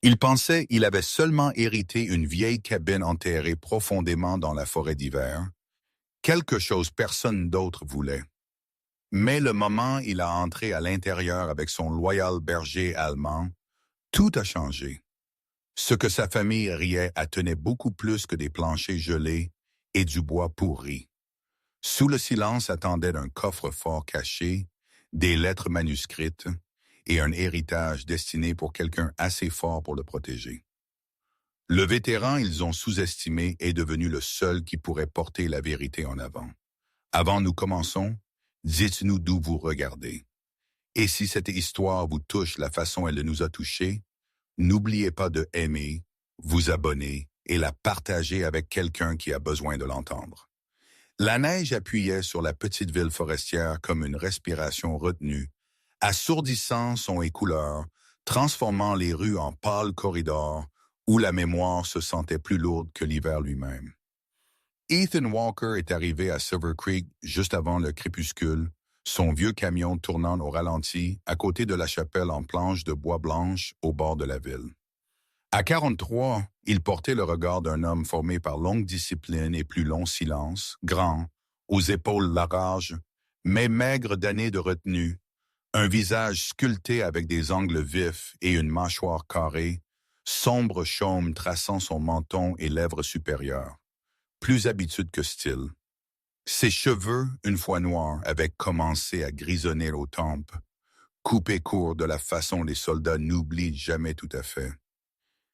Il pensait il avait seulement hérité une vieille cabine enterrée profondément dans la forêt d'hiver, quelque chose personne d'autre voulait. Mais le moment il a entré à l'intérieur avec son loyal berger allemand, tout a changé. Ce que sa famille riait attenait beaucoup plus que des planchers gelés et du bois pourri. Sous le silence attendait un coffre-fort caché, des lettres manuscrites et un héritage destiné pour quelqu'un assez fort pour le protéger. Le vétéran ils ont sous-estimé est devenu le seul qui pourrait porter la vérité en avant. Avant nous commençons, dites-nous d'où vous regardez. Et si cette histoire vous touche la façon elle nous a touchés, n'oubliez pas de aimer, vous abonner et la partager avec quelqu'un qui a besoin de l'entendre. La neige appuyait sur la petite ville forestière comme une respiration retenue, assourdissant son et couleurs, transformant les rues en pâles corridors où la mémoire se sentait plus lourde que l'hiver lui-même. Ethan Walker est arrivé à Silver Creek juste avant le crépuscule, son vieux camion tournant au ralenti à côté de la chapelle en planches de bois blanches au bord de la ville. À 43, il portait le regard d'un homme formé par longue discipline et plus long silence, grand, aux épaules larges, mais maigre d'années de retenue, un visage sculpté avec des angles vifs et une mâchoire carrée, sombre chaume traçant son menton et lèvres supérieures. Plus habitude que style. Ses cheveux, une fois noirs, avaient commencé à grisonner aux tempes, coupés court de la façon les soldats n'oublient jamais tout à fait.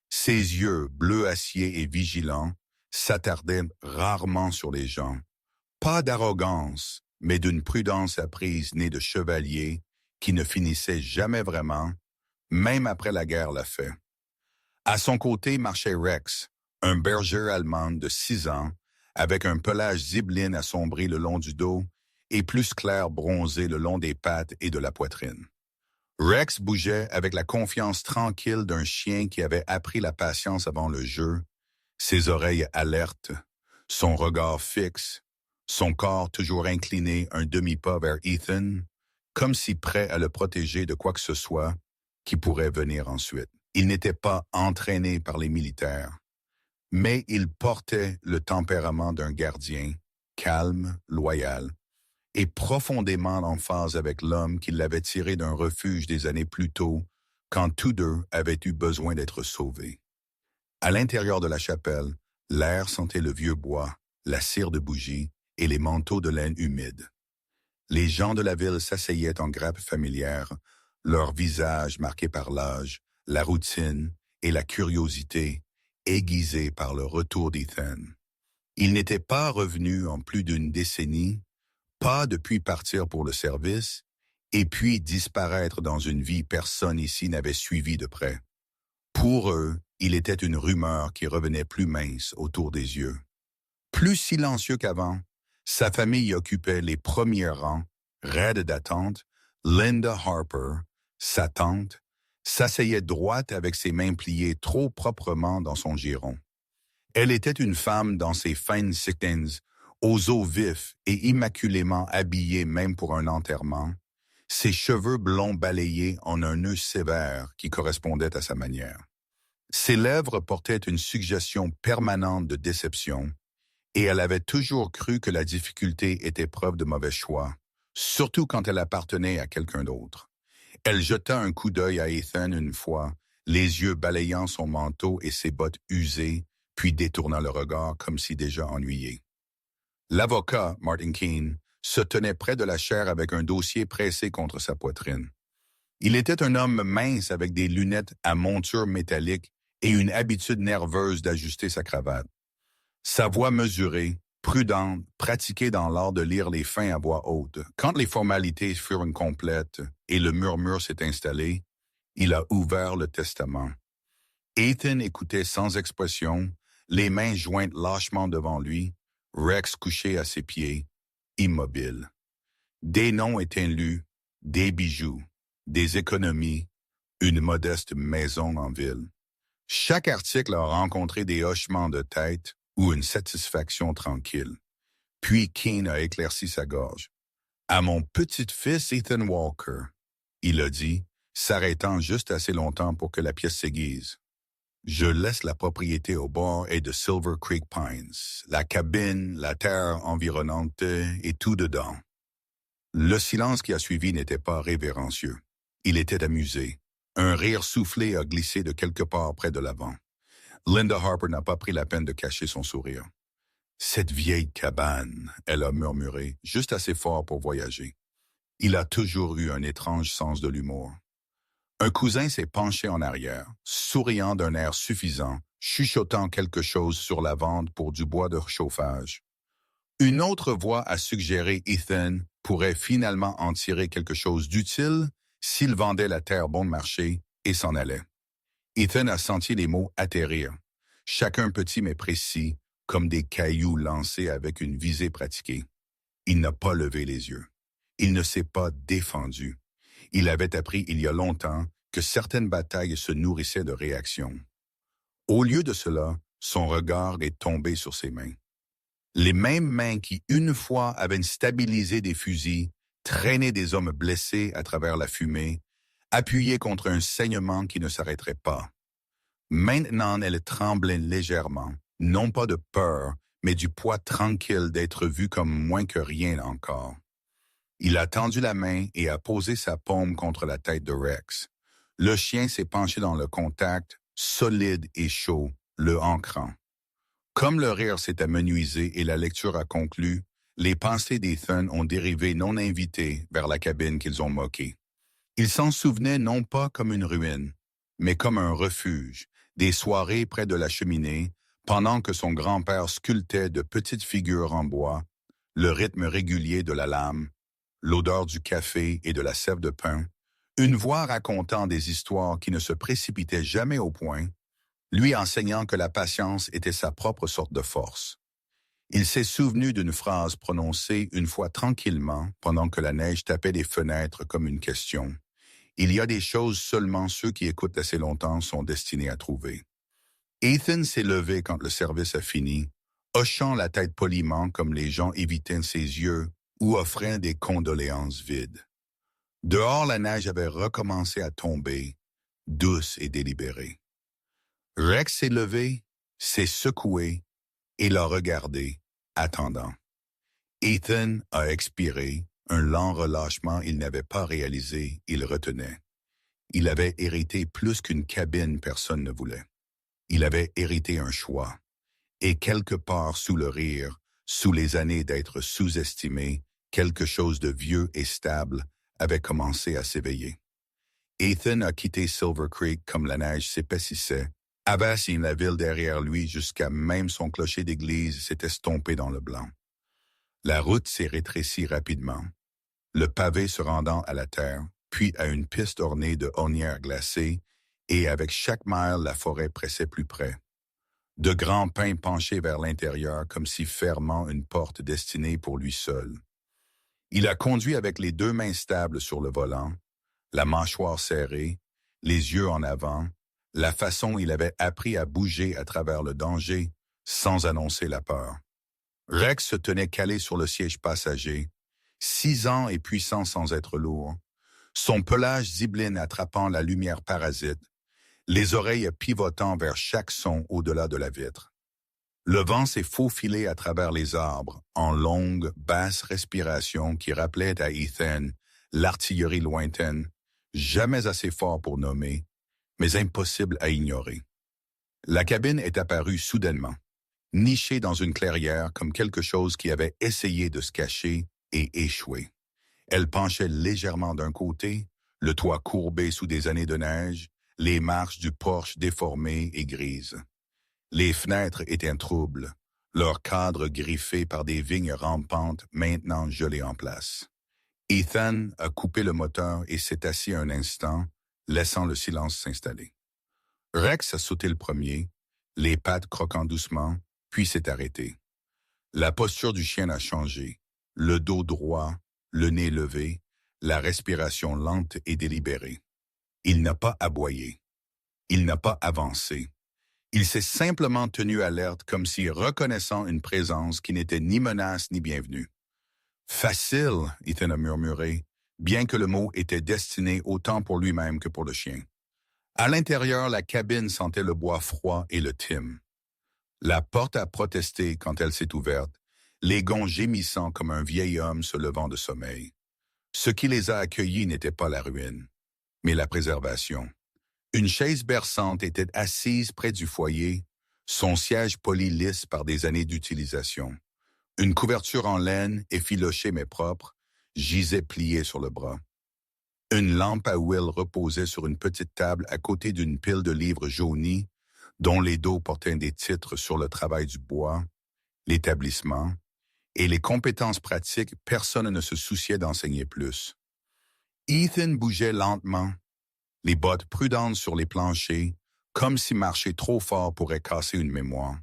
Ses yeux, bleu acier et vigilants, s'attardaient rarement sur les gens. Pas d'arrogance, mais d'une prudence apprise née de chevalier qui ne finissait jamais vraiment, même après la guerre l'a fait. À son côté marchait Rex, un berger allemand de 6 ans, avec un pelage zibeline assombri le long du dos et plus clair bronzé le long des pattes et de la poitrine. Rex bougeait avec la confiance tranquille d'un chien qui avait appris la patience avant le jeu, ses oreilles alertes, son regard fixe, son corps toujours incliné un demi-pas vers Ethan, comme si prêt à le protéger de quoi que ce soit qui pourrait venir ensuite. Il n'était pas entraîné par les militaires, mais il portait le tempérament d'un gardien, calme, loyal, et profondément en phase avec l'homme qui l'avait tiré d'un refuge des années plus tôt, quand tous deux avaient eu besoin d'être sauvés. À l'intérieur de la chapelle, l'air sentait le vieux bois, la cire de bougie et les manteaux de laine humides. Les gens de la ville s'asseyaient en grappe familière, leurs visages marqués par l'âge, la routine et la curiosité, aiguisés par le retour d'Ethan. Il n'était pas revenu en plus d'une décennie, pas depuis partir pour le service, et puis disparaître dans une vie personne ici n'avait suivi de près. Pour eux, il était une rumeur qui revenait plus mince autour des yeux. Plus silencieux qu'avant, sa famille occupait les premiers rangs, raide d'attente. Linda Harper, sa tante, s'asseyait droite avec ses mains pliées trop proprement dans son giron. Elle était une femme dans ses fines sittings, aux os vifs et immaculément habillée même pour un enterrement, ses cheveux blonds balayés en un nœud sévère qui correspondait à sa manière. Ses lèvres portaient une suggestion permanente de déception, et elle avait toujours cru que la difficulté était preuve de mauvais choix, surtout quand elle appartenait à quelqu'un d'autre. Elle jeta un coup d'œil à Ethan une fois, les yeux balayant son manteau et ses bottes usées, puis détourna le regard comme si déjà ennuyé. L'avocat, Martin Keene, se tenait près de la chaire avec un dossier pressé contre sa poitrine. Il était un homme mince avec des lunettes à monture métallique et une habitude nerveuse d'ajuster sa cravate. Sa voix mesurée, prudente, pratiquée dans l'art de lire les fins à voix haute. Quand les formalités furent complètes et le murmure s'est installé, il a ouvert le testament. Ethan écoutait sans expression, les mains jointes lâchement devant lui, Rex couché à ses pieds, immobile. Des noms étaient lus, des bijoux, des économies, une modeste maison en ville. Chaque article a rencontré des hochements de tête ou une satisfaction tranquille. Puis Keene a éclairci sa gorge. « À mon petit-fils Ethan Walker », il a dit, s'arrêtant juste assez longtemps pour que la pièce s'aiguise. Je laisse la propriété au bord et de Silver Creek Pines, la cabine, la terre environnante et tout dedans. Le silence qui a suivi n'était pas révérencieux. Il était amusé. Un rire soufflé a glissé de quelque part près de l'avant. Linda Harper n'a pas pris la peine de cacher son sourire. Cette vieille cabane, elle a murmuré, juste assez fort pour voyager. Il a toujours eu un étrange sens de l'humour. Un cousin s'est penché en arrière, souriant d'un air suffisant, chuchotant quelque chose sur la vente pour du bois de chauffage. Une autre voix a suggéré Ethan pourrait finalement en tirer quelque chose d'utile s'il vendait la terre bon marché et s'en allait. Ethan a senti les mots atterrir, chacun petit mais précis, comme des cailloux lancés avec une visée pratiquée. Il n'a pas levé les yeux. Il ne s'est pas défendu. Il avait appris il y a longtemps que certaines batailles se nourrissaient de réactions. Au lieu de cela, son regard est tombé sur ses mains. Les mêmes mains qui, une fois, avaient stabilisé des fusils, traîné des hommes blessés à travers la fumée, appuyé contre un saignement qui ne s'arrêterait pas. Maintenant, elles tremblaient légèrement, non pas de peur, mais du poids tranquille d'être vu comme moins que rien encore. Il a tendu la main et a posé sa paume contre la tête de Rex. Le chien s'est penché dans le contact, solide et chaud, le ancrant. Comme le rire s'est amenuisé et la lecture a conclu, les pensées d'Ethan ont dérivé non invités vers la cabine qu'ils ont moquée. Il s'en souvenait non pas comme une ruine, mais comme un refuge, des soirées près de la cheminée, pendant que son grand-père sculptait de petites figures en bois, le rythme régulier de la lame, l'odeur du café et de la sève de pain, une voix racontant des histoires qui ne se précipitaient jamais au point, lui enseignant que la patience était sa propre sorte de force. Il s'est souvenu d'une phrase prononcée une fois tranquillement pendant que la neige tapait les fenêtres comme une question. Il y a des choses seulement ceux qui écoutent assez longtemps sont destinés à trouver. Ethan s'est levé quand le service a fini, hochant la tête poliment comme les gens évitaient ses yeux ou offrant des condoléances vides. Dehors, la neige avait recommencé à tomber, douce et délibérée. Rex s'est levé, s'est secoué et l'a regardé, attendant. Ethan a expiré, un lent relâchement il n'avait pas réalisé, il retenait. Il avait hérité plus qu'une cabine personne ne voulait. Il avait hérité un choix. Et quelque part sous le rire, sous les années d'être sous-estimé, quelque chose de vieux et stable avait commencé à s'éveiller. Ethan a quitté Silver Creek comme la neige s'épaississait, abassé la ville derrière lui jusqu'à même son clocher d'église s'est estompé dans le blanc. La route s'est rétrécie rapidement, le pavé se rendant à la terre, puis à une piste ornée de ornières glacées, et avec chaque mile la forêt pressait plus près. De grands pins penchés vers l'intérieur comme si fermant une porte destinée pour lui seul. Il a conduit avec les deux mains stables sur le volant, la mâchoire serrée, les yeux en avant, la façon il avait appris à bouger à travers le danger sans annoncer la peur. Rex se tenait calé sur le siège passager, 6 ans et puissant sans être lourd, son pelage zibeline attrapant la lumière parasite, les oreilles pivotant vers chaque son au-delà de la vitre. Le vent s'est faufilé à travers les arbres, en longues, basses respirations qui rappelaient à Ethan l'artillerie lointaine, jamais assez fort pour nommer, mais impossible à ignorer. La cabine est apparue soudainement, nichée dans une clairière comme quelque chose qui avait essayé de se cacher et échoué. Elle penchait légèrement d'un côté, le toit courbé sous des années de neige, les marches du porche déformées et grises. Les fenêtres étaient troubles, leurs cadres griffés par des vignes rampantes maintenant gelées en place. Ethan a coupé le moteur et s'est assis un instant, laissant le silence s'installer. Rex a sauté le premier, les pattes croquant doucement, puis s'est arrêté. La posture du chien a changé, le dos droit, le nez levé, la respiration lente et délibérée. Il n'a pas aboyé. Il n'a pas avancé. Il s'est simplement tenu alerte comme si reconnaissant une présence qui n'était ni menace ni bienvenue. « Facile », Ethan a murmuré, bien que le mot était destiné autant pour lui-même que pour le chien. À l'intérieur, la cabine sentait le bois froid et le thym. La porte a protesté quand elle s'est ouverte, les gonds gémissant comme un vieil homme se levant de sommeil. Ce qui les a accueillis n'était pas la ruine, mais la préservation. Une chaise berçante était assise près du foyer, son siège poli lisse par des années d'utilisation. Une couverture en laine, effilochée mais propre, gisait pliée sur le bras. Une lampe à huile reposait sur une petite table à côté d'une pile de livres jaunis, dont les dos portaient des titres sur le travail du bois, l'établissement, et les compétences pratiques, personne ne se souciait d'enseigner plus. Ethan bougeait lentement, les bottes prudentes sur les planchers, comme si marcher trop fort pourrait casser une mémoire.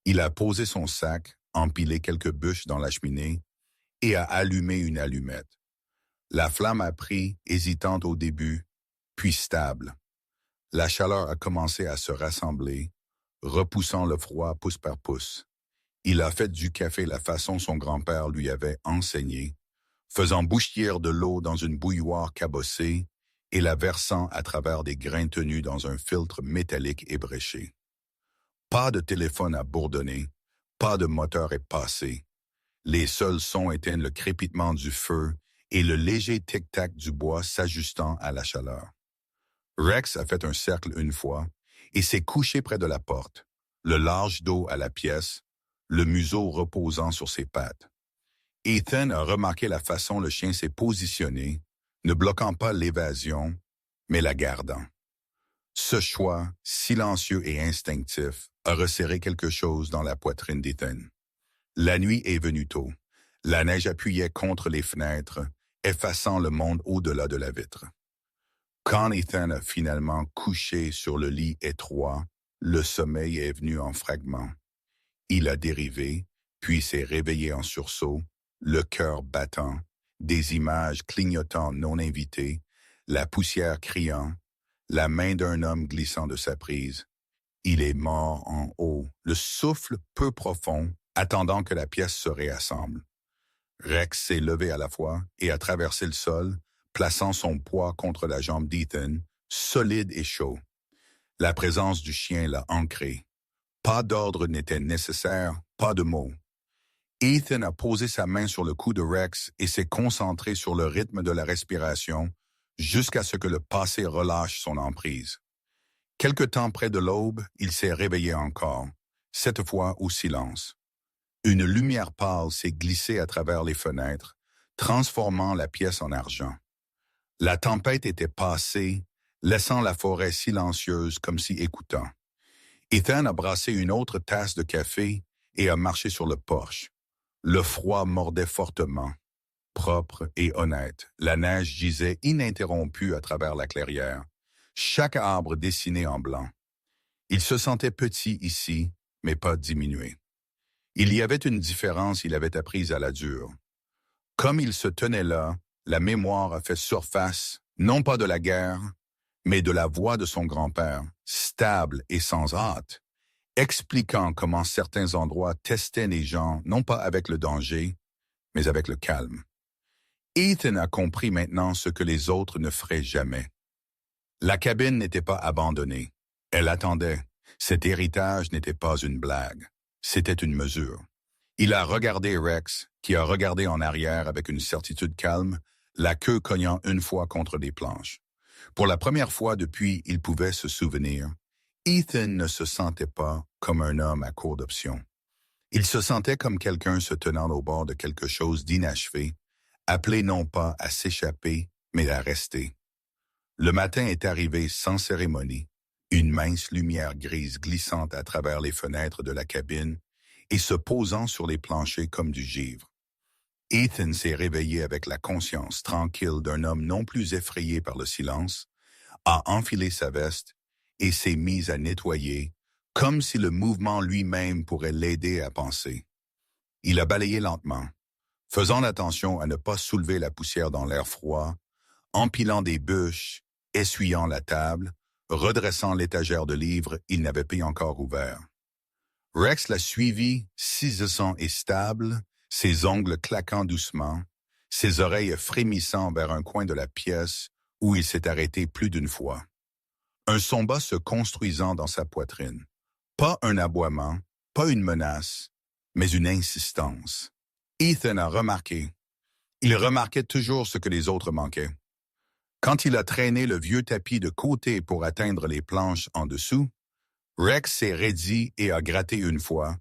Il a posé son sac, empilé quelques bûches dans la cheminée et a allumé une allumette. La flamme a pris, hésitante au début, puis stable. La chaleur a commencé à se rassembler, repoussant le froid pouce par pouce. Il a fait du café la façon son grand-père lui avait enseigné, faisant bouillir de l'eau dans une bouilloire cabossée et la versant à travers des grains tenus dans un filtre métallique ébréché. Pas de téléphone à bourdonner, pas de moteur est passé. Les seuls sons étaient le crépitement du feu et le léger tic-tac du bois s'ajustant à la chaleur. Rex a fait un cercle une fois et s'est couché près de la porte, le large dos à la pièce, le museau reposant sur ses pattes. Ethan a remarqué la façon le chien s'est positionné, ne bloquant pas l'évasion, mais la gardant. Ce choix, silencieux et instinctif, a resserré quelque chose dans la poitrine d'Ethan. La nuit est venue tôt. La neige appuyait contre les fenêtres, effaçant le monde au-delà de la vitre. Quand Ethan a finalement couché sur le lit étroit, le sommeil est venu en fragments. Il a dérivé, puis s'est réveillé en sursaut, le cœur battant, des images clignotant non invitées, la poussière criant, la main d'un homme glissant de sa prise. Il est mort en haut, le souffle peu profond, attendant que la pièce se réassemble. Rex s'est levé à la fois et a traversé le sol, plaçant son poids contre la jambe d'Ethan, solide et chaud. La présence du chien l'a ancré. Pas d'ordre n'était nécessaire, pas de mots. Ethan a posé sa main sur le cou de Rex et s'est concentré sur le rythme de la respiration jusqu'à ce que le passé relâche son emprise. Quelque temps près de l'aube, il s'est réveillé encore, cette fois au silence. Une lumière pâle s'est glissée à travers les fenêtres, transformant la pièce en argent. La tempête était passée, laissant la forêt silencieuse comme si écoutant. Ethan a brassé une autre tasse de café et a marché sur le porche. Le froid mordait fortement. Propre et honnête, la neige gisait ininterrompue à travers la clairière, chaque arbre dessiné en blanc. Il se sentait petit ici, mais pas diminué. Il y avait une différence il avait apprise à la dure. Comme il se tenait là, la mémoire a fait surface, non pas de la guerre, mais de la voix de son grand-père, stable et sans hâte, expliquant comment certains endroits testaient les gens non pas avec le danger, mais avec le calme. Ethan a compris maintenant ce que les autres ne feraient jamais. La cabine n'était pas abandonnée. Elle attendait. Cet héritage n'était pas une blague. C'était une mesure. Il a regardé Rex, qui a regardé en arrière avec une certitude calme, la queue cognant une fois contre des planches. Pour la première fois depuis il pouvait se souvenir, Ethan ne se sentait pas comme un homme à court d'options. Il se sentait comme quelqu'un se tenant au bord de quelque chose d'inachevé, appelé non pas à s'échapper, mais à rester. Le matin est arrivé sans cérémonie, une mince lumière grise glissante à travers les fenêtres de la cabine et se posant sur les planchers comme du givre. Ethan s'est réveillé avec la conscience tranquille d'un homme non plus effrayé par le silence, a enfilé sa veste et s'est mis à nettoyer, comme si le mouvement lui-même pourrait l'aider à penser. Il a balayé lentement, faisant attention à ne pas soulever la poussière dans l'air froid, empilant des bûches, essuyant la table, redressant l'étagère de livres il n'avait pas encore ouvert. Rex l'a suivi, cisaillant et stable, ses ongles claquant doucement, ses oreilles frémissant vers un coin de la pièce où il s'est arrêté plus d'une fois. un combat se construisant dans sa poitrine. Pas un aboiement, pas une menace, mais une insistance. Ethan a remarqué. Il remarquait toujours ce que les autres manquaient. Quand il a traîné le vieux tapis de côté pour atteindre les planches en dessous, Rex s'est raidi et a gratté une fois,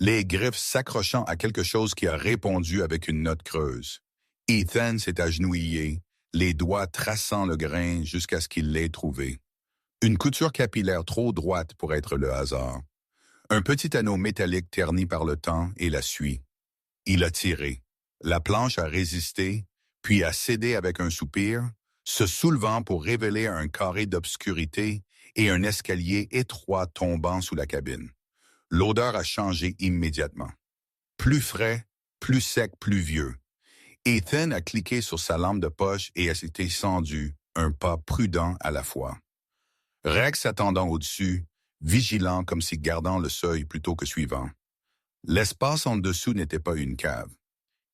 les griffes s'accrochant à quelque chose qui a répondu avec une note creuse. Ethan s'est agenouillé, les doigts traçant le grain jusqu'à ce qu'il l'ait trouvé. Une couture capillaire trop droite pour être le hasard. Un petit anneau métallique terni par le temps et la suie. Il a tiré. La planche a résisté, puis a cédé avec un soupir, se soulevant pour révéler un carré d'obscurité et un escalier étroit tombant sous la cabine. L'odeur a changé immédiatement. Plus frais, plus sec, plus vieux. Ethan a cliqué sur sa lampe de poche et s'est descendu, un pas prudent à la fois. Rex attendant au-dessus, vigilant comme si gardant le seuil plutôt que suivant. L'espace en dessous n'était pas une cave.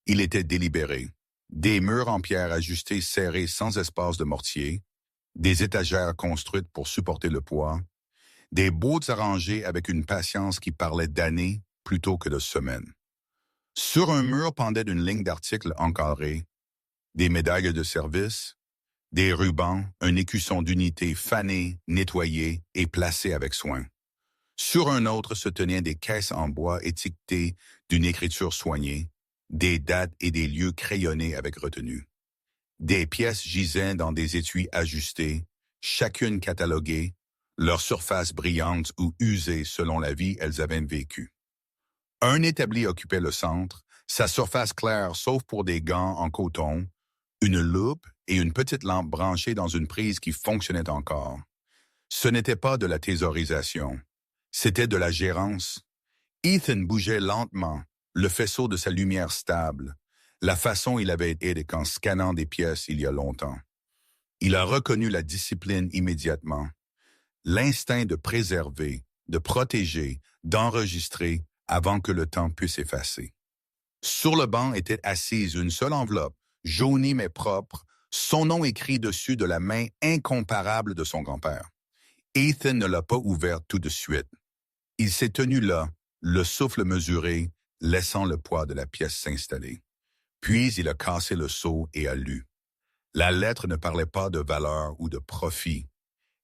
Il était délibéré. Des murs en pierre ajustés serrés sans espace de mortier, des étagères construites pour supporter le poids, des boîtes arrangées avec une patience qui parlait d'années plutôt que de semaines. Sur un mur pendait une ligne d'articles encadrés, des médailles de service, des rubans, un écusson d'unité fané, nettoyé et placé avec soin. Sur un autre se tenaient des caisses en bois étiquetées d'une écriture soignée, des dates et des lieux crayonnés avec retenue. Des pièces gisaient dans des étuis ajustés, chacune cataloguée, leur surface brillante ou usée selon la vie elles avaient vécue. Un établi occupait le centre, sa surface claire sauf pour des gants en coton, une loupe et une petite lampe branchée dans une prise qui fonctionnait encore. Ce n'était pas de la thésaurisation, c'était de la gérance. Ethan bougeait lentement, le faisceau de sa lumière stable, la façon il avait été qu'en scannant des pièces il y a longtemps. Il a reconnu la discipline immédiatement, l'instinct de préserver, de protéger, d'enregistrer avant que le temps puisse effacer. Sur le banc était assise une seule enveloppe, jaunie mais propre, son nom écrit dessus de la main incomparable de son grand-père. Ethan ne l'a pas ouverte tout de suite. Il s'est tenu là, le souffle mesuré, laissant le poids de la pièce s'installer. Puis il a cassé le sceau et a lu. La lettre ne parlait pas de valeur ou de profit.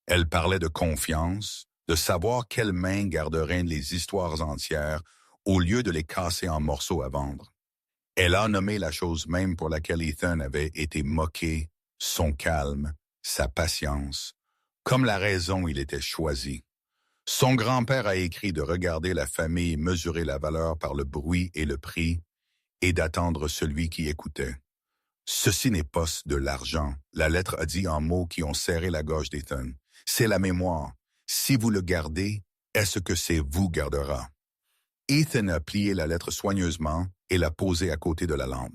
Elle parlait de confiance, de savoir quelle main garderait les histoires entières au lieu de les casser en morceaux à vendre. Elle a nommé la chose même pour laquelle Ethan avait été moqué, son calme, sa patience, comme la raison il était choisi. Son grand-père a écrit de regarder la famille mesurer la valeur par le bruit et le prix, et d'attendre celui qui écoutait. Ceci n'est pas de l'argent, la lettre a dit en mots qui ont serré la gorge d'Ethan. C'est la mémoire. Si vous le gardez, est-ce que c'est vous gardera? Ethan a plié la lettre soigneusement et l'a posée à côté de la lampe.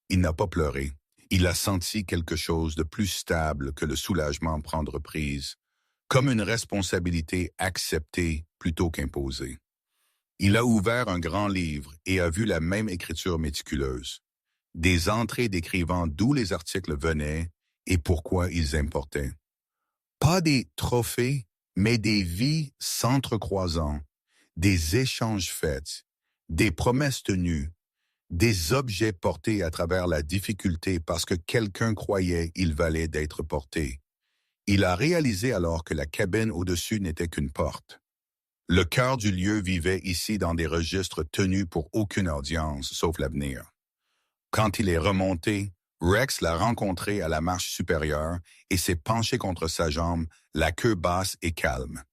Il n'a pas pleuré. Il a senti quelque chose de plus stable que le soulagement prendre prise, comme une responsabilité acceptée plutôt qu'imposée. Il a ouvert un grand livre et a vu la même écriture méticuleuse. Des entrées décrivant d'où les articles venaient et pourquoi ils importaient. Pas des trophées, mais des vies s'entrecroisant, des échanges faits, des promesses tenues, des objets portés à travers la difficulté parce que quelqu'un croyait il valait d'être porté. Il a réalisé alors que la cabine au-dessus n'était qu'une porte. Le cœur du lieu vivait ici dans des registres tenus pour aucune audience, sauf l'avenir. Quand il est remonté, Rex l'a rencontré à la marche supérieure et s'est penché contre sa jambe, la queue basse et calme.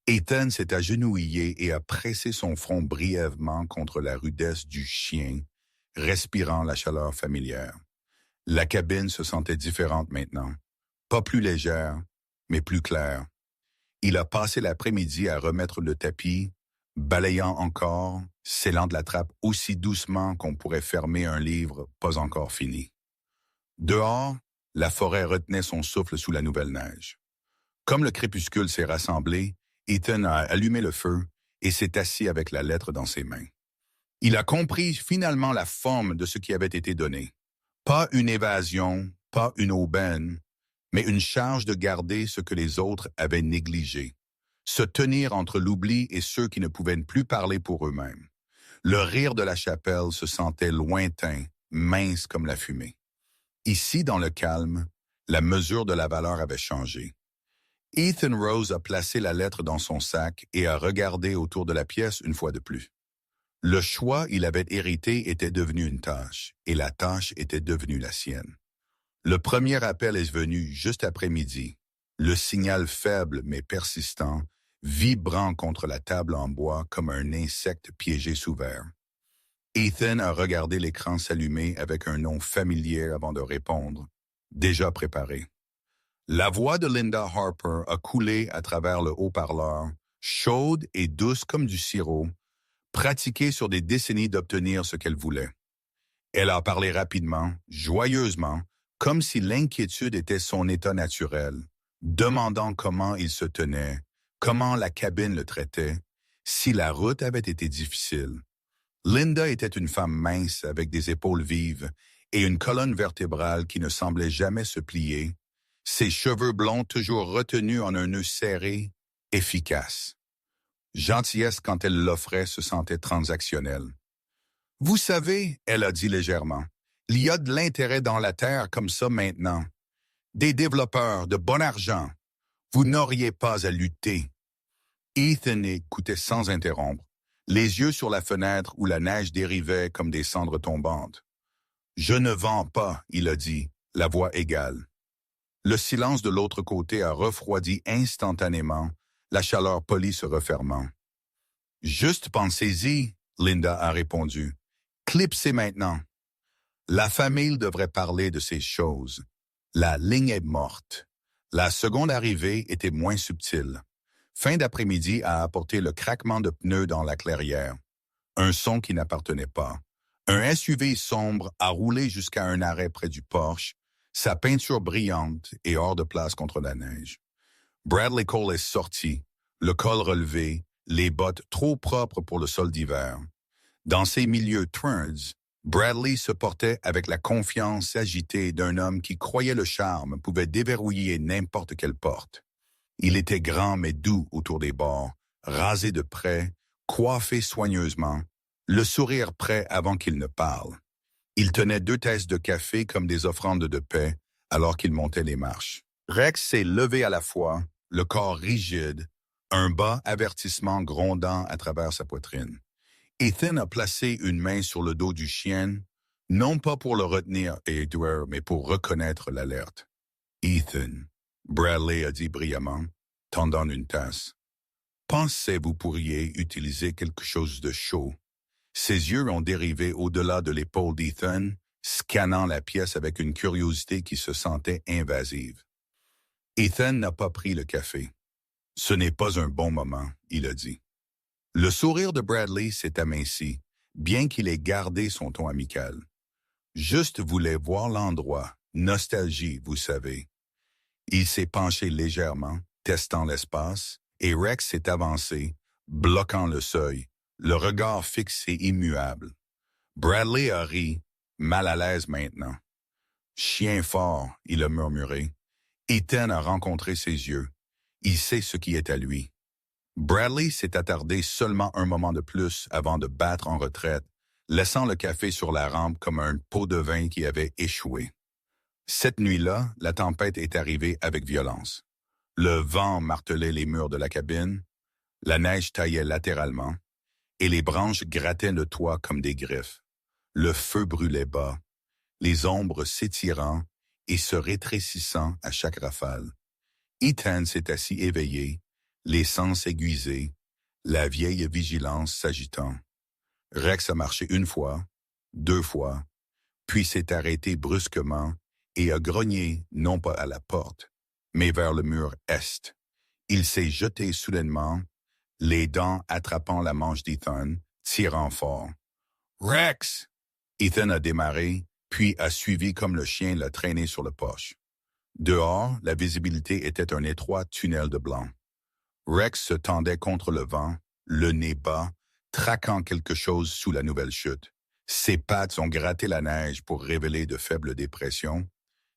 Ethan s'est agenouillé et a pressé son front brièvement contre la rudesse du chien, respirant la chaleur familière. La cabine se sentait différente maintenant, pas plus légère, mais plus claire. Il a passé l'après-midi à remettre le tapis, balayant encore, scellant de la trappe aussi doucement qu'on pourrait fermer un livre pas encore fini. Dehors, la forêt retenait son souffle sous la nouvelle neige. Comme le crépuscule s'est rassemblé, Ethan a allumé le feu et s'est assis avec la lettre dans ses mains. Il a compris finalement la forme de ce qui avait été donné. Pas une évasion, pas une aubaine, mais une charge de garder ce que les autres avaient négligé, se tenir entre l'oubli et ceux qui ne pouvaient plus parler pour eux-mêmes. Le rire de la chapelle se sentait lointain, mince comme la fumée. Ici, dans le calme, la mesure de la valeur avait changé. Ethan Rose a placé la lettre dans son sac et a regardé autour de la pièce une fois de plus. Le choix il avait hérité était devenu une tâche, et la tâche était devenue la sienne. Le premier appel est venu juste après midi. Le signal faible mais persistant, vibrant contre la table en bois comme un insecte piégé sous verre. Ethan a regardé l'écran s'allumer avec un nom familier avant de répondre, déjà préparé. La voix de Linda Harper a coulé à travers le haut-parleur, chaude et douce comme du sirop, pratiquée sur des décennies d'obtenir ce qu'elle voulait. Elle a parlé rapidement, joyeusement, comme si l'inquiétude était son état naturel, demandant comment il se tenait, comment la cabine le traitait, si la route avait été difficile. Linda était une femme mince avec des épaules vives et une colonne vertébrale qui ne semblait jamais se plier, ses cheveux blonds toujours retenus en un nœud serré, efficace. Gentillesse quand elle l'offrait se sentait transactionnelle. « Vous savez, elle a dit légèrement, il y a de l'intérêt dans la terre comme ça maintenant. Des développeurs, de bon argent. Vous n'auriez pas à lutter. » Ethan écoutait sans interrompre, les yeux sur la fenêtre où la neige dérivait comme des cendres tombantes. « Je ne vends pas, il a dit, la voix égale. » Le silence de l'autre côté a refroidi instantanément, la chaleur polie se refermant. « Juste pensez-y, » Linda a répondu. « Clipsez maintenant. » La famille devrait parler de ces choses. La ligne est morte. La seconde arrivée était moins subtile. Fin d'après-midi a apporté le craquement de pneus dans la clairière. Un son qui n'appartenait pas. Un SUV sombre a roulé jusqu'à un arrêt près du porche, sa peinture brillante et hors de place contre la neige. Bradley Cole est sorti, le col relevé, les bottes trop propres pour le sol d'hiver. Dans ces milieux trends, Bradley se portait avec la confiance agitée d'un homme qui croyait le charme pouvait déverrouiller n'importe quelle porte. Il était grand mais doux autour des bords, rasé de près, coiffé soigneusement, le sourire prêt avant qu'il ne parle. Il tenait 2 tasses de café comme des offrandes de paix alors qu'il montait les marches. Rex s'est levé à la fois, le corps rigide, un bas avertissement grondant à travers sa poitrine. Ethan a placé une main sur le dos du chien, non pas pour le retenir et éduire, mais pour reconnaître l'alerte. « Ethan », Bradley a dit brillamment, tendant une tasse. « Pensez vous pourriez utiliser quelque chose de chaud. » Ses yeux ont dérivé au-delà de l'épaule d'Ethan, scannant la pièce avec une curiosité qui se sentait invasive. Ethan n'a pas pris le café. « Ce n'est pas un bon moment, » il a dit. Le sourire de Bradley s'est aminci, bien qu'il ait gardé son ton amical. Juste voulait voir l'endroit, nostalgie, vous savez. Il s'est penché légèrement, testant l'espace, et Rex s'est avancé, bloquant le seuil, le regard fixe et immuable. Bradley a ri, mal à l'aise maintenant. « Chien fort », il a murmuré. Ethan a rencontré ses yeux. Il sait ce qui est à lui. Bradley s'est attardé seulement un moment de plus avant de battre en retraite, laissant le café sur la rampe comme un pot de vin qui avait échoué. Cette nuit-là, la tempête est arrivée avec violence. Le vent martelait les murs de la cabine, la neige taillait latéralement, et les branches grattaient le toit comme des griffes. Le feu brûlait bas, les ombres s'étirant et se rétrécissant à chaque rafale. Ethan s'est assis éveillé, les sens aiguisés, la vieille vigilance s'agitant. Rex a marché 1 fois, 2 fois, puis s'est arrêté brusquement et a grogné non pas à la porte, mais vers le mur est. Il s'est jeté soudainement, les dents attrapant la manche d'Ethan, tirant fort. « Rex !» Ethan a démarré, puis a suivi comme le chien l'a traîné sur le porche. Dehors, la visibilité était un étroit tunnel de blanc. Rex se tendait contre le vent, le nez bas, traquant quelque chose sous la nouvelle chute. Ses pattes ont gratté la neige pour révéler de faibles dépressions,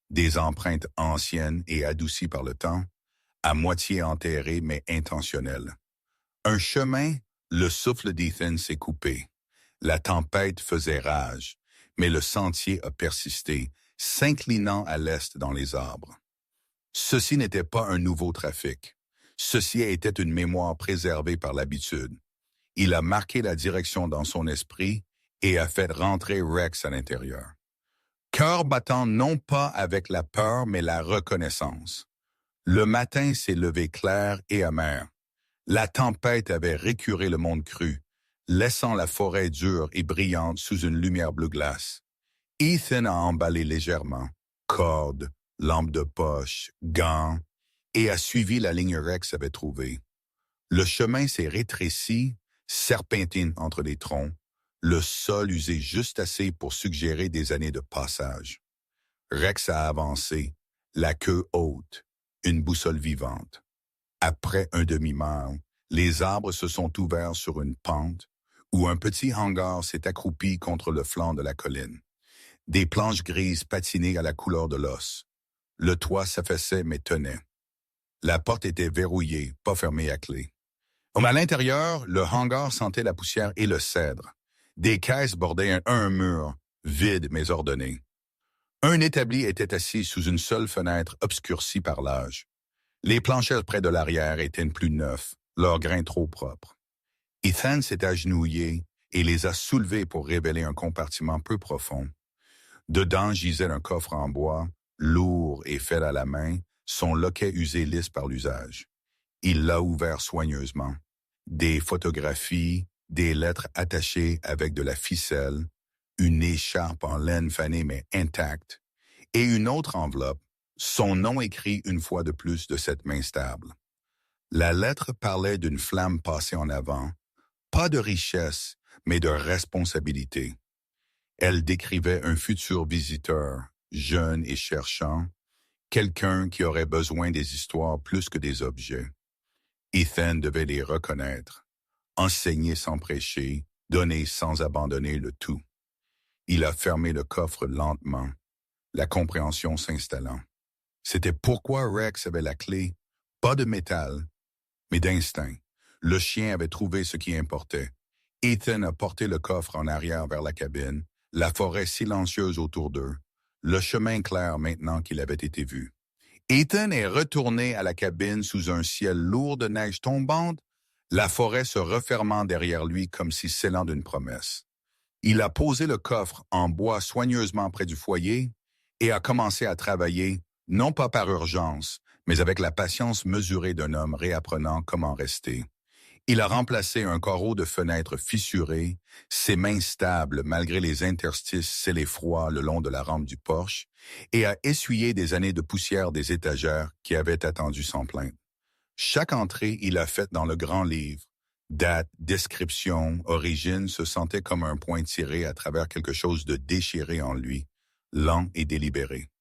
des empreintes anciennes et adoucies par le temps, à moitié enterrées mais intentionnelles. Un chemin, le souffle d'Ethan s'est coupé. La tempête faisait rage, mais le sentier a persisté, s'inclinant à l'est dans les arbres. Ceci n'était pas un nouveau trafic. Ceci était une mémoire préservée par l'habitude. Il a marqué la direction dans son esprit et a fait rentrer Rex à l'intérieur. Cœur battant non pas avec la peur, mais la reconnaissance. Le matin s'est levé clair et amer. La tempête avait récuré le monde cru, laissant la forêt dure et brillante sous une lumière bleu glace. Ethan a emballé légèrement, cordes, lampe de poche, gants, et a suivi la ligne Rex avait trouvée. Le chemin s'est rétréci, serpentine entre les troncs, le sol usé juste assez pour suggérer des années de passage. Rex a avancé, la queue haute, une boussole vivante. Après un demi-mile, les arbres se sont ouverts sur une pente où un petit hangar s'est accroupi contre le flanc de la colline. Des planches grises patinaient à la couleur de l'os. Le toit s'affaissait mais tenait. La porte était verrouillée, pas fermée à clé. À l'intérieur, le hangar sentait la poussière et le cèdre. Des caisses bordaient un mur, vide mais ordonné. Un établi était assis sous une seule fenêtre obscurcie par l'âge. Les planchers près de l'arrière étaient plus neufs, leurs grains trop propres. Ethan s'est agenouillé et les a soulevés pour révéler un compartiment peu profond. Dedans gisait un coffre en bois, lourd et fait à la main, son loquet usé lisse par l'usage. Il l'a ouvert soigneusement. Des photographies, des lettres attachées avec de la ficelle, une écharpe en laine fanée mais intacte, et une autre enveloppe, son nom écrit une fois de plus de cette main stable. La lettre parlait d'une flamme passée en avant, pas de richesse, mais de responsabilité. Elle décrivait un futur visiteur, jeune et cherchant, quelqu'un qui aurait besoin des histoires plus que des objets. Ethan devait les reconnaître, enseigner sans prêcher, donner sans abandonner le tout. Il a fermé le coffre lentement, la compréhension s'installant. C'était pourquoi Rex avait la clé, pas de métal, mais d'instinct. Le chien avait trouvé ce qui importait. Ethan a porté le coffre en arrière vers la cabine, la forêt silencieuse autour d'eux, le chemin clair maintenant qu'il avait été vu. Ethan est retourné à la cabine sous un ciel lourd de neige tombante, la forêt se refermant derrière lui comme si scellant d'une promesse. Il a posé le coffre en bois soigneusement près du foyer et a commencé à travailler, non pas par urgence, mais avec la patience mesurée d'un homme réapprenant comment rester. Il a remplacé un carreau de fenêtre fissuré, ses mains stables malgré les interstices scellés froids le long de la rampe du porche, et a essuyé des années de poussière des étagères qui avaient attendu sans plainte. Chaque entrée, il a faite dans le grand livre. Date, description, origine se sentait comme un point tiré à travers quelque chose de déchiré en lui, lent et délibéré.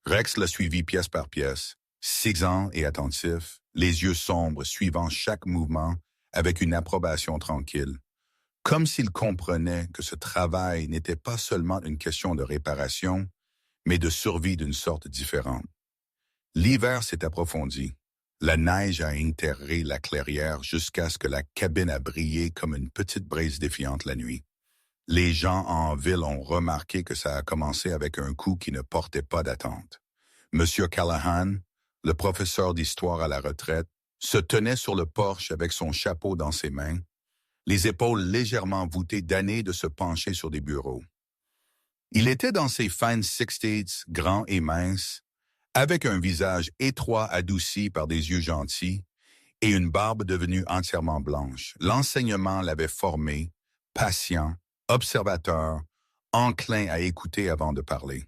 Rex l'a suivi pièce par pièce, sixant et attentif, les yeux sombres suivant chaque mouvement avec une approbation tranquille, comme s'il comprenait que ce travail n'était pas seulement une question de réparation, mais de survie d'une sorte différente. L'hiver s'est approfondi. La neige a enterré la clairière jusqu'à ce que la cabine a brillé comme une petite brise défiante la nuit. Les gens en ville ont remarqué que ça a commencé avec un coup qui ne portait pas d'attente. Monsieur Callahan, le professeur d'histoire à la retraite, se tenait sur le porche avec son chapeau dans ses mains, les épaules légèrement voûtées d'années de se pencher sur des bureaux. Il était dans ses fines 60s, grand et mince, avec un visage étroit adouci par des yeux gentils et une barbe devenue entièrement blanche. L'enseignement l'avait formé, patient, observateur, enclin à écouter avant de parler.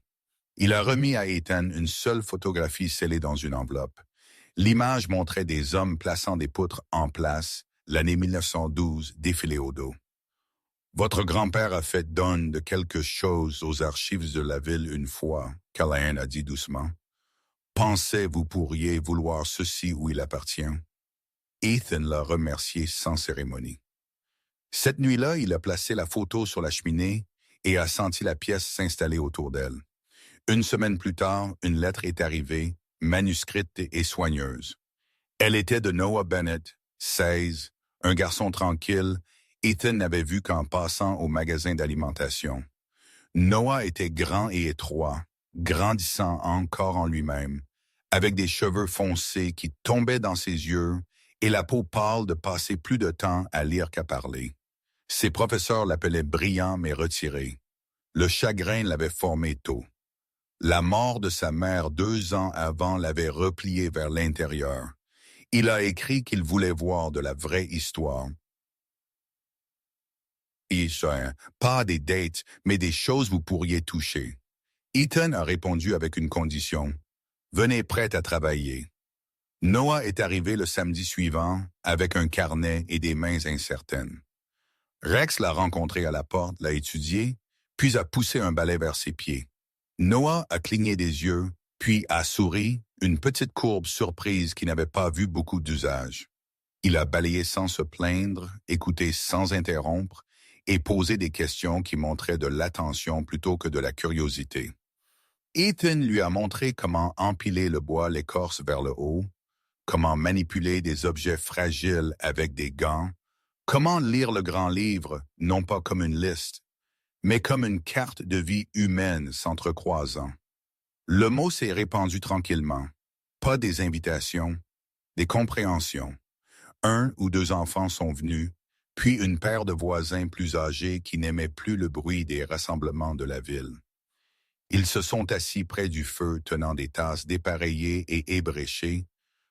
Il a remis à Ethan une seule photographie scellée dans une enveloppe. L'image montrait des hommes plaçant des poutres en place, l'année 1912 défilée au dos. Votre grand-père a fait don de quelque chose aux archives de la ville une fois, Callahan a dit doucement. Pensez vous pourriez vouloir ceci où il appartient. Ethan l'a remercié sans cérémonie. Cette nuit-là, il a placé la photo sur la cheminée et a senti la pièce s'installer autour d'elle. Une semaine plus tard, une lettre est arrivée, manuscrite et soigneuse. Elle était de Noah Bennett, 16, un garçon tranquille. Ethan n'avait vu qu'en passant au magasin d'alimentation. Noah était grand et étroit, grandissant encore en lui-même, avec des cheveux foncés qui tombaient dans ses yeux et la peau pâle de passer plus de temps à lire qu'à parler. Ses professeurs l'appelaient brillant mais retiré. Le chagrin l'avait formé tôt. La mort de sa mère 2 ans avant l'avait replié vers l'intérieur. Il a écrit qu'il voulait voir de la vraie histoire. Pas des dates, mais des choses vous pourriez toucher. Ethan a répondu avec une condition. Venez prête à travailler. Noah est arrivé le samedi suivant avec un carnet et des mains incertaines. Rex l'a rencontré à la porte, l'a étudié, puis a poussé un balai vers ses pieds. Noah a cligné des yeux, puis a souri, une petite courbe surprise qui n'avait pas vu beaucoup d'usage. Il a balayé sans se plaindre, écouté sans interrompre et posé des questions qui montraient de l'attention plutôt que de la curiosité. Ethan lui a montré comment empiler le bois l'écorce vers le haut, comment manipuler des objets fragiles avec des gants, comment lire le grand livre, non pas comme une liste, mais comme une carte de vie humaine s'entrecroisant. Le mot s'est répandu tranquillement, pas des invitations, des compréhensions. 1 ou 2 enfants sont venus, puis une paire de voisins plus âgés qui n'aimaient plus le bruit des rassemblements de la ville. Ils se sont assis près du feu tenant des tasses dépareillées et ébréchées,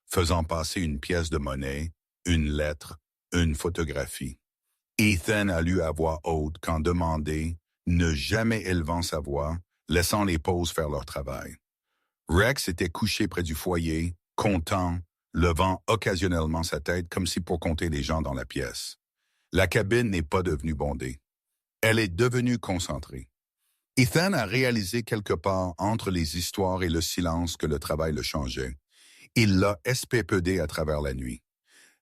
faisant passer une pièce de monnaie, une lettre, une photographie. Ethan a lu à voix haute quand demandé, ne jamais élevant sa voix, laissant les pauses faire leur travail. Rex était couché près du foyer, content, levant occasionnellement sa tête comme si pour compter les gens dans la pièce. La cabine n'est pas devenue bondée. Elle est devenue concentrée. Ethan a réalisé quelque part entre les histoires et le silence que le travail le changeait. Il l'a SPPD à travers la nuit.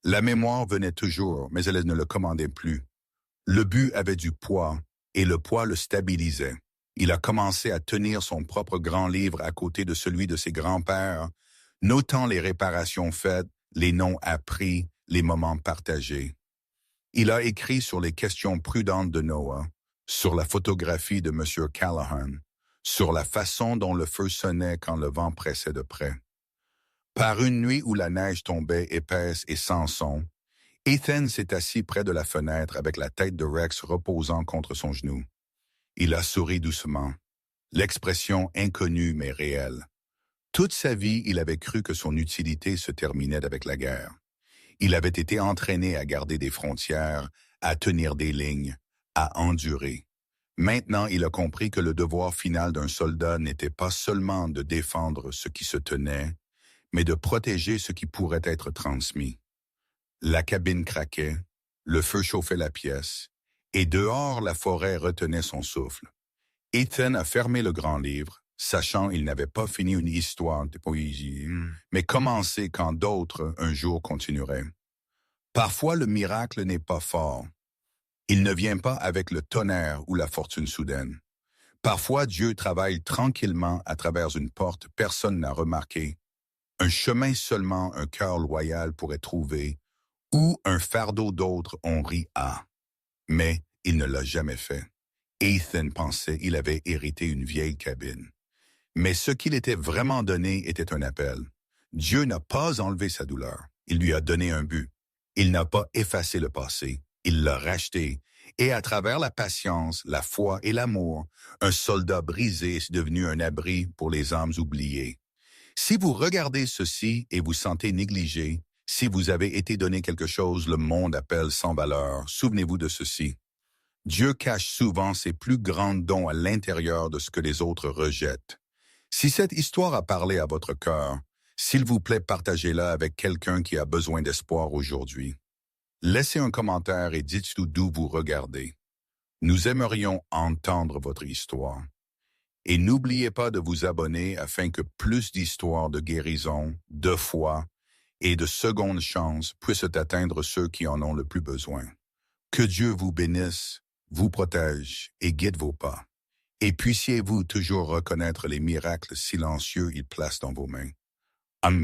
La mémoire venait toujours, mais elle ne le commandait plus. Le but avait du poids, et le poids le stabilisait. Il a commencé à tenir son propre grand livre à côté de celui de ses grands-pères, notant les réparations faites, les noms appris, les moments partagés. Il a écrit sur les questions prudentes de Noah, sur la photographie de M. Callahan, sur la façon dont le feu sonnait quand le vent pressait de près. Par une nuit où la neige tombait épaisse et sans son, Ethan s'est assis près de la fenêtre avec la tête de Rex reposant contre son genou. Il a souri doucement, l'expression inconnue mais réelle. Toute sa vie, il avait cru que son utilité se terminait avec la guerre. Il avait été entraîné à garder des frontières, à tenir des lignes, à endurer. Maintenant, il a compris que le devoir final d'un soldat n'était pas seulement de défendre ce qui se tenait, mais de protéger ce qui pourrait être transmis. La cabine craquait, le feu chauffait la pièce, et dehors la forêt retenait son souffle. Ethan a fermé le grand livre, sachant il n'avait pas fini une histoire de poésie, mais commencé quand d'autres un jour continueraient. Parfois le miracle n'est pas fort. Il ne vient pas avec le tonnerre ou la fortune soudaine. Parfois Dieu travaille tranquillement à travers une porte personne n'a remarquée, un chemin seulement un cœur loyal pourrait trouver, ou un fardeau d'autres ont ri à. Mais il ne l'a jamais fait. Ethan pensait qu'il avait hérité une vieille cabine. Mais ce qu'il était vraiment donné était un appel. Dieu n'a pas enlevé sa douleur. Il lui a donné un but. Il n'a pas effacé le passé. Il l'a racheté. Et à travers la patience, la foi et l'amour, un soldat brisé est devenu un abri pour les âmes oubliées. Si vous regardez ceci et vous sentez négligé, si vous avez été donné quelque chose le monde appelle sans valeur, souvenez-vous de ceci. Dieu cache souvent ses plus grands dons à l'intérieur de ce que les autres rejettent. Si cette histoire a parlé à votre cœur, s'il vous plaît, partagez-la avec quelqu'un qui a besoin d'espoir aujourd'hui. Laissez un commentaire et dites-nous d'où vous regardez. Nous aimerions entendre votre histoire. Et n'oubliez pas de vous abonner afin que plus d'histoires de guérison, de foi et de secondes chances puissent atteindre ceux qui en ont le plus besoin. Que Dieu vous bénisse, vous protège et guide vos pas. et puissiez-vous toujours reconnaître les miracles silencieux il place dans vos mains. Amen.